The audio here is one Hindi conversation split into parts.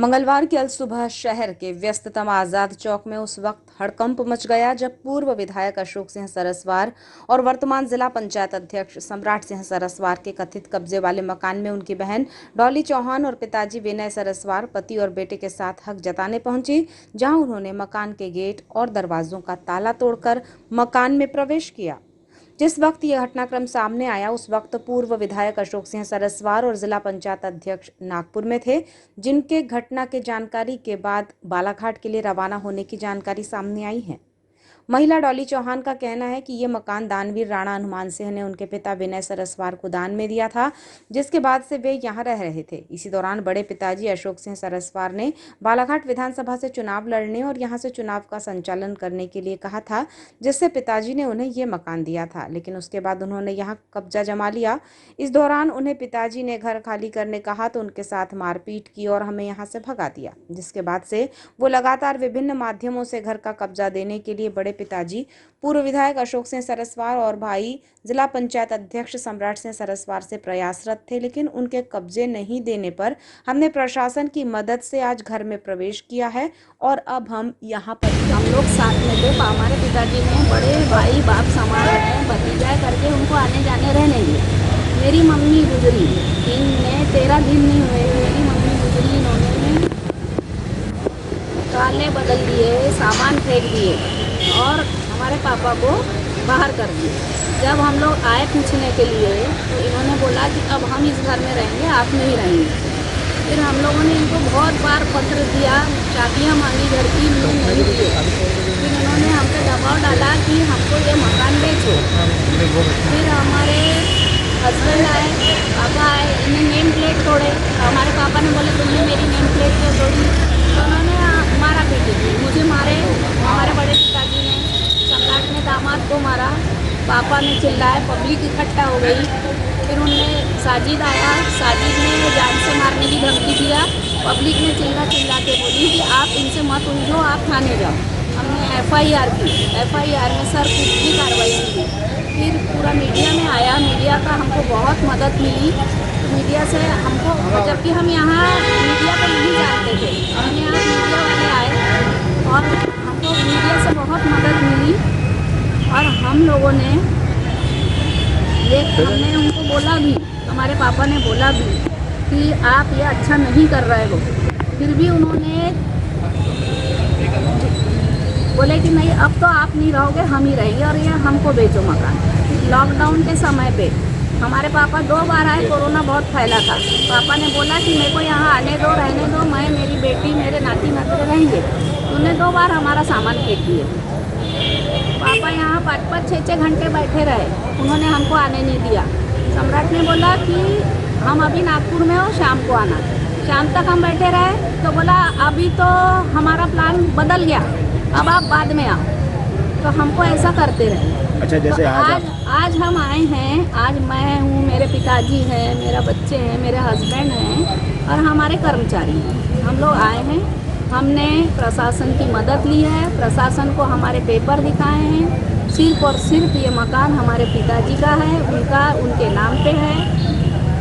मंगलवार की अलसुबह शहर के व्यस्ततम आजाद चौक में उस वक्त हड़कंप मच गया जब पूर्व विधायक अशोक सिंह सरस्वार और वर्तमान जिला पंचायत अध्यक्ष सम्राट सिंह सरस्वार के कथित कब्जे वाले मकान में उनकी बहन डॉली चौहान और पिताजी विनय सरस्वार पति और बेटे के साथ हक जताने पहुंची, जहां उन्होंने मकान के गेट और दरवाजों का ताला तोड़कर मकान में प्रवेश किया। जिस वक्त यह घटनाक्रम सामने आया उस वक्त पूर्व विधायक अशोक सिंह सरस्वार और जिला पंचायत अध्यक्ष नागपुर में थे, जिनके घटना के जानकारी के बाद बालाघाट के लिए रवाना होने की जानकारी सामने आई है। महिला डॉली चौहान का कहना है कि ये मकान दानवीर राणा हनुमान सिंह ने उनके पिता विनय सरस्वार को दान में दिया था, जिसके बाद से वे यहाँ रह रहे थे। इसी दौरान बड़े पिताजी अशोक सिंह सरस्वार ने बालाघाट विधानसभा से चुनाव लड़ने और यहाँ से चुनाव का संचालन करने के लिए कहा था, जिससे पिताजी ने उन्हें ये मकान दिया था, लेकिन उसके बाद उन्होंने यहाँ कब्जा जमा लिया। इस दौरान उन्हें पिताजी ने घर खाली करने कहा तो उनके साथ मारपीट की और हमें यहाँ से भगा दिया, जिसके बाद से वो लगातार विभिन्न माध्यमों से घर का कब्जा देने के लिए बड़े पिताजी पूर्व विधायक अशोक सिंह सरस्वार और भाई जिला पंचायत अध्यक्ष सम्राट सिंह सरस्वार से प्रयासरत थे, लेकिन उनके कब्जे नहीं देने पर हमने प्रशासन की मदद से आज घर में प्रवेश किया है और अब हम यहाँ पर हम लोग साथ में थे। हमारे पिताजी ने बड़े भाई बाप संभाल रहे हैं, भतीजा करके उनको आने जाने रहने दिए। मेरी मम्मी गुजरी, इनमें 13 दिन नहीं हुए, मेरी मम्मी गुजरी, इन्होंने ताले बदल दिए, सामान फेंक दिए और हमारे पापा को बाहर कर दिए। जब हम लोग आए पूछने के लिए तो इन्होंने बोला कि अब हम इस घर में रहेंगे, आप नहीं रहेंगे। फिर हम लोगों ने इनको बहुत बार पत्र दिया, चाबियाँ मांगी घर की, नहीं दिए। फिर इन्होंने हम पे दबाव डाला कि हमको ये मकान बेचो। फिर हमारे हस्बैंड आए, पापा आए, इन्हें नेम प्लेट तोड़े। हमारे पापा ने बोले तुमने मेरी नेम प्लेट क्यों तोड़ी, तो उन्होंने मारा पीटी थी, मुझे मारे। हमारे बड़े पिताजी ने, सम्राट ने दामाद को मारा, पापा ने चिल्लाए, पब्लिक इकट्ठा हो गई। फिर उनने साजिद आया, साजिद ने जान से मारने की धमकी दिया। पब्लिक ने चिल्ला के बोली कि आप इनसे मत उलझो, आप थाने जाओ। हमने FIR की, FIR में सर कुछ भी कार्रवाई की। फिर पूरा मीडिया में आया, मीडिया का हमको बहुत मदद मिली। मीडिया से हमको, जबकि हम यहाँ मीडिया को नहीं जानते थे, हम यहाँ मीडिया वाले आए और हमको मीडिया से बहुत मदद मिली। और हम लोगों ने हमने उनको बोला भी, हमारे पापा ने बोला भी कि आप ये अच्छा नहीं कर रहे हो। फिर भी उन्होंने बोले कि नहीं, अब तो आप नहीं रहोगे, हम ही रहेंगे और ये हमको बेचो मकान। लॉकडाउन के समय पे हमारे पापा 2 बार आए, कोरोना बहुत फैला था। पापा ने बोला कि मेरे को यहाँ आने दो, रहने दो, मैं, मेरी बेटी, मेरे नाती नाती रहेंगे। उन्होंने 2 बार हमारा सामान फेंक दिए। पापा यहाँ 5-5, 6-6 घंटे बैठे रहे, उन्होंने हमको आने नहीं दिया। सम्राट ने बोला कि हम अभी नागपुर में हो, शाम को आना। शाम तक हम बैठे रहे तो बोला अभी तो हमारा प्लान बदल गया, अब आप बाद में आओ। तो हमको ऐसा करते रहे। अच्छा, जैसे तो आज हम आए हैं, आज मैं हूँ, मेरे पिताजी हैं, मेरा बच्चे हैं, मेरे हस्बैंड हैं और हमारे कर्मचारी हैं। हम लोग आए हैं, हमने प्रशासन की मदद ली है, प्रशासन को हमारे पेपर दिखाए हैं। सिर्फ और सिर्फ ये मकान हमारे पिताजी का है, उनके नाम पे है।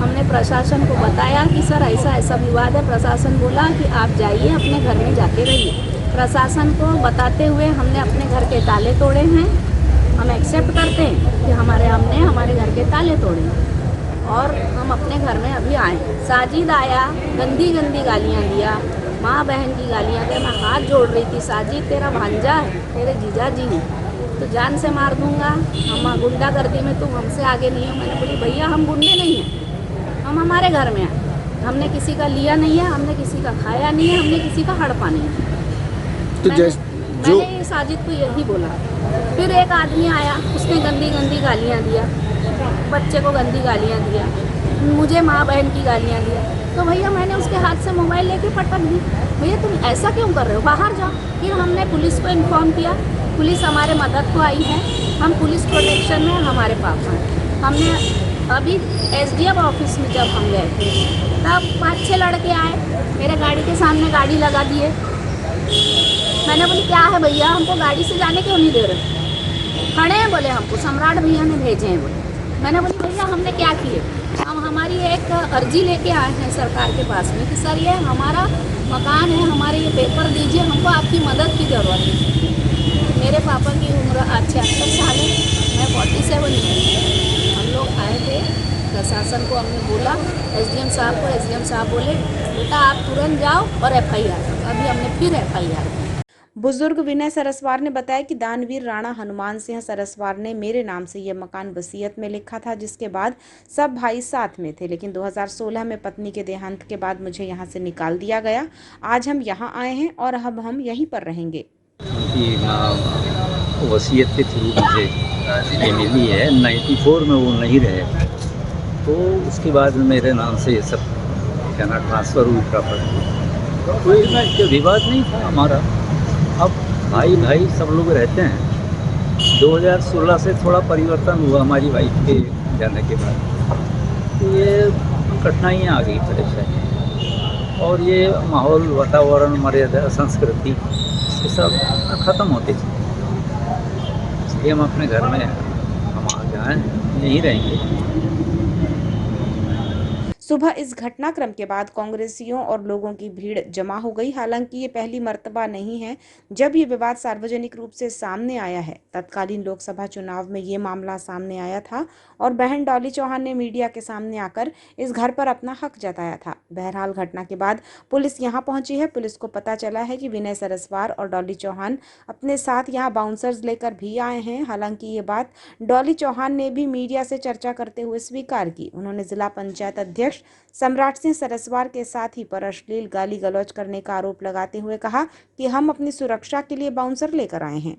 हमने प्रशासन को बताया कि सर ऐसा ऐसा विवाद है। प्रशासन बोला कि आप जाइए, अपने घर में जाके रहिए। प्रशासन को बताते हुए हमने अपने घर के ताले तोड़े हैं। हम एक्सेप्ट करते हैं कि हमने हमारे घर के ताले तोड़े और हम अपने घर में अभी आए। साजिद आया, गंदी गंदी गालियाँ दिया, माँ बहन की गालियाँ दे। मैं हाथ जोड़ रही थी, साजिद तेरा भांजा है, तेरे जीजा जी हैं, तो जान से मार दूंगा, हम गुंडागर्दी में तुम हमसे आगे नहीं हो। मैंने बोली भैया हम गुंडे नहीं हैं, हम हमारे घर में आए, हमने किसी का लिया नहीं है, हमने किसी का खाया नहीं है, हमने किसी का हड़पा नहीं है। तो मैंने साजिद को यही बोला। फिर एक आदमी आया, उसने गंदी गंदी गालियाँ दिया, बच्चे को गंदी गालियाँ दिया, मुझे माँ बहन की गालियाँ दिया। तो भैया मैंने उसके हाथ से मोबाइल लेके पटक दी। भैया तुम ऐसा क्यों कर रहे हो, बाहर जाओ। फिर हमने पुलिस को इन्फॉर्म किया, पुलिस हमारे मदद को आई है। हम पुलिस प्रोटेक्शन में हमारे पापा हैं। हमने अभी SDM ऑफिस में जब हम गए थे तब 5-6 लड़के आए, मेरे गाड़ी के सामने गाड़ी लगा दिए। मैंने बोली क्या है भैया, हमको गाड़ी से जाने क्यों नहीं दे रहे, खड़े हैं बोले हमको सम्राट भैया ने भेजे हैं बोले। मैंने बोली भैया हमने क्या किए, हम हमारी एक अर्जी लेके आए हैं सरकार के पास में कि सर ये हमारा मकान है हमारे, ये पेपर दीजिए, हमको आपकी मदद की ज़रूरत है। मेरे पापा की उम्र आज 76 साल है, मैं 47 हूँ। हम लोग आए थे, प्रशासन को हमने बोला, एसडीएम साहब को, एसडीएम साहब बोले बेटा आप तुरंत जाओ और एफआईआर। अभी हमने फिर एफआईआर। बुजुर्ग विनय सरस्वार ने बताया कि दानवीर राणा हनुमान सिंह सरस्वार ने मेरे नाम से यह मकान वसीयत में लिखा था, जिसके बाद सब भाई साथ में थे, लेकिन 2016 में पत्नी के देहांत के बाद मुझे यहां से निकाल दिया गया। आज हम यहां आए हैं और अब हम यहीं पर रहेंगे। वसीयत के थ्रू मुझे ये मिली है। 94 में वो नहीं रहे, तो उसके बाद मेरे नाम से ये सब कहना ट्रांसफ़र हुई प्रॉपर्टी। कोई विवाद नहीं था हमारा। अब भाई भाई सब लोग रहते हैं। 2016 से थोड़ा परिवर्तन हुआ हमारी वाइफ के जाने के बाद, तो ये कठिनाइयाँ आ गई, परेशानी, और ये माहौल, वातावरण, मर्यादा, संस्कृति ये सब ख़त्म होते थे। इसलिए हम अपने घर में हम आ जाएँ, यहीं रहेंगे। सुबह इस घटनाक्रम के बाद कांग्रेसियों और लोगों की भीड़ जमा हो गई। हालांकि ये पहली मर्तबा नहीं है जब ये विवाद सार्वजनिक रूप से सामने आया है। तत्कालीन लोकसभा चुनाव में ये मामला सामने आया था और बहन डॉली चौहान ने मीडिया के सामने आकर इस घर पर अपना हक जताया था। बहरहाल घटना के बाद पुलिस यहाँ पहुंची है। पुलिस को पता चला है कि विनय सरस्वार और डॉली चौहान अपने साथ यहाँ बाउंसर्स लेकर भी आए हैं। हालांकि ये बात डॉली चौहान ने भी मीडिया से चर्चा करते हुए स्वीकार की। उन्होंने जिला पंचायत अध्यक्ष सम्राट सिंह सरस्वार के साथी पर अश्लील गाली गलौज करने का आरोप लगाते हुए कहा कि हम अपनी सुरक्षा के लिए बाउंसर लेकर आए हैं।